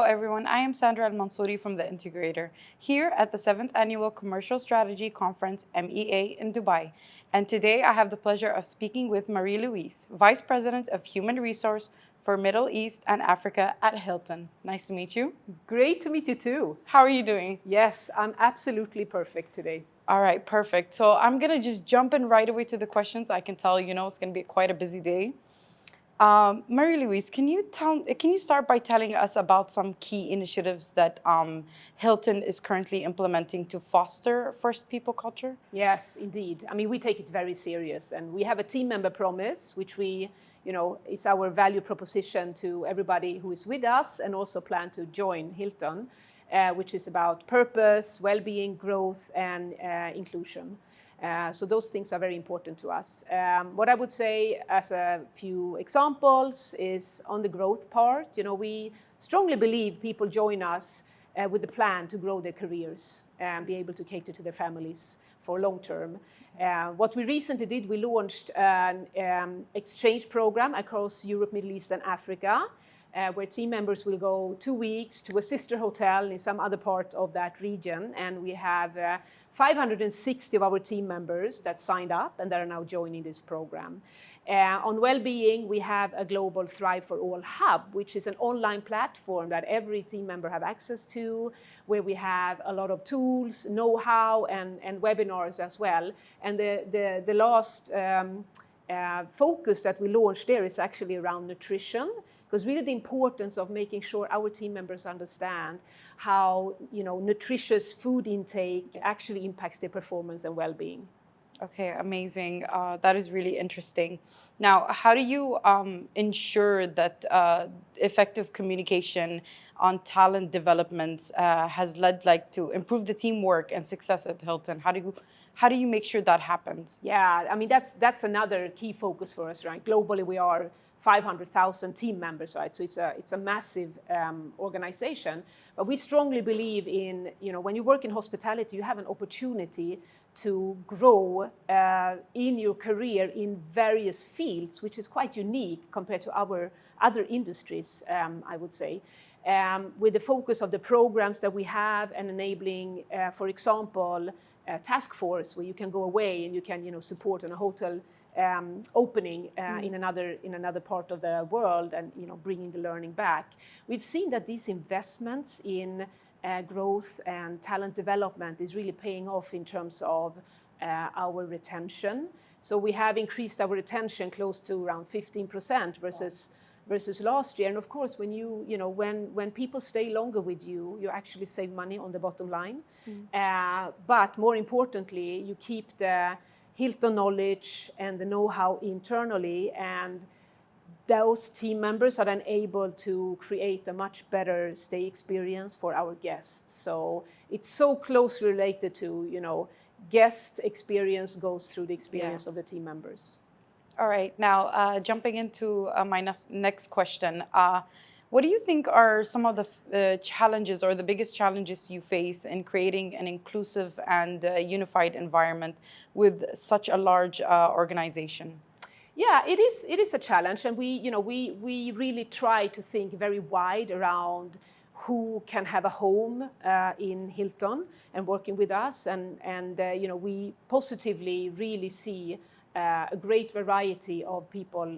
Hello, everyone. I am Sandra Al-Mansouri from the Integrator, here at the 7th Annual Commercial Strategy Conference, MEA, in Dubai. And today I have the pleasure of speaking with Marie-Louise, Vice President of Human Resource for Middle East and Africa at Hilton. Nice to meet you. Great to meet you too. How are you doing? Yes, I'm absolutely perfect today. All right, perfect. So I'm going to just jump in right away to the questions. I can tell, it's going to be quite a busy day. Marie-Louise, can you start by telling us about some key initiatives that Hilton is currently implementing to foster First People culture? Yes, indeed. I mean, we take it very serious, and we have a team member promise, which it's our value proposition to everybody who is with us and also plan to join Hilton, which is about purpose, well-being, growth, and inclusion. So those things are very important to us. What I would say as a few examples is on the growth part. We strongly believe people join us with the plan to grow their careers and be able to cater to their families for long term. What we recently did, we launched an exchange program across Europe, Middle East, and Africa, where team members will go 2 weeks to a sister hotel in some other part of that region. And we have 560 of our team members that signed up and that are now joining this program. On well-being, we have a global Thrive for All hub, which is an online platform that every team member have access to, where we have a lot of tools, know-how, and webinars as well. And the last focus that we launched there is actually around nutrition, because really the importance of making sure our team members understand how nutritious food intake actually impacts their performance and well-being. Okay, amazing. That is really interesting. Now, how do you ensure that effective communication on talent development has led to improve the teamwork and success at Hilton? How do you make sure that happens? Yeah, I mean that's another key focus for us, right? Globally, we are 500,000 team members, right? So it's a massive organization. But we strongly believe in, when you work in hospitality, you have an opportunity to grow in your career in various fields, which is quite unique compared to our other industries, I would say. With the focus of the programs that we have and enabling, for example, a task force where you can go away and you can, support in a hotel opening in another part of the world and bringing the learning back. We've seen that these investments in growth and talent development is really paying off in terms of our retention. So we have increased our retention close to around 15% versus last year. And of course, when people stay longer with you, you actually save money on the bottom line. But more importantly, you keep the Hilton knowledge and the know-how internally, and those team members are then able to create a much better stay experience for our guests. So it's so closely related to, guest experience goes through the experience of the team members. All right, now jumping into my next question. What do you think are some of the challenges or the biggest challenges you face in creating an inclusive and unified environment with such a large organization? Yeah, it is a challenge, and we really try to think very wide around who can have a home in Hilton and working with us, and we positively really see a great variety of people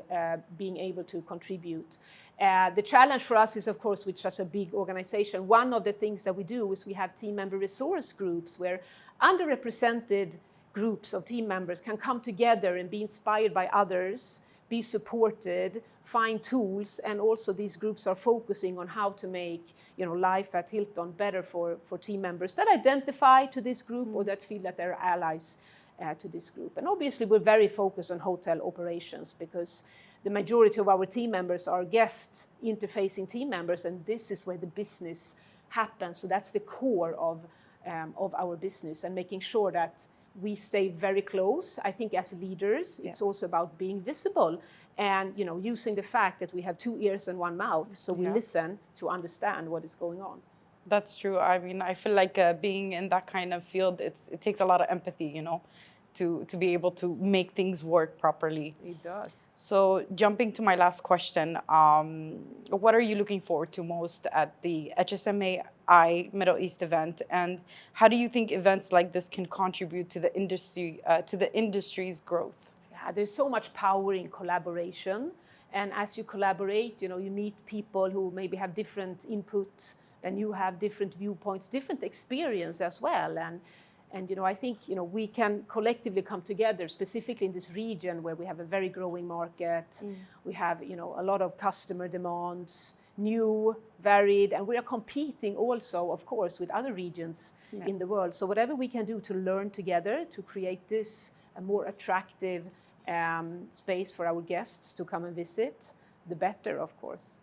being able to contribute. The challenge for us is, of course, with such a big organization, one of the things that we do is we have team member resource groups where underrepresented groups of team members can come together and be inspired by others, be supported, find tools, and also these groups are focusing on how to make life at Hilton better for team members that identify to this group or that feel that they're allies to this group. And obviously we're very focused on hotel operations because the majority of our team members are guest interfacing team members, and this is where the business happens. So that's the core of our business, and making sure that we stay very close. I think as leaders, it's also about being visible and using the fact that we have 2 ears and 1 mouth, so we listen to understand what is going on. That's true. I mean, I feel like being in that kind of field, it takes a lot of empathy, to be able to make things work properly. It does. So jumping to my last question, what are you looking forward to most at the HSMAI Middle East event, and how do you think events like this can contribute to the industry's growth? Yeah, there's so much power in collaboration, and as you collaborate, you meet people who maybe have different input, then you have different viewpoints, different experience as well, and I think we can collectively come together, specifically in this region where we have a very growing market. We have a lot of customer demands, new, varied, and we are competing also, of course, with other regions in the world. So whatever we can do to learn together to create this a more attractive space for our guests to come and visit, the better, of course.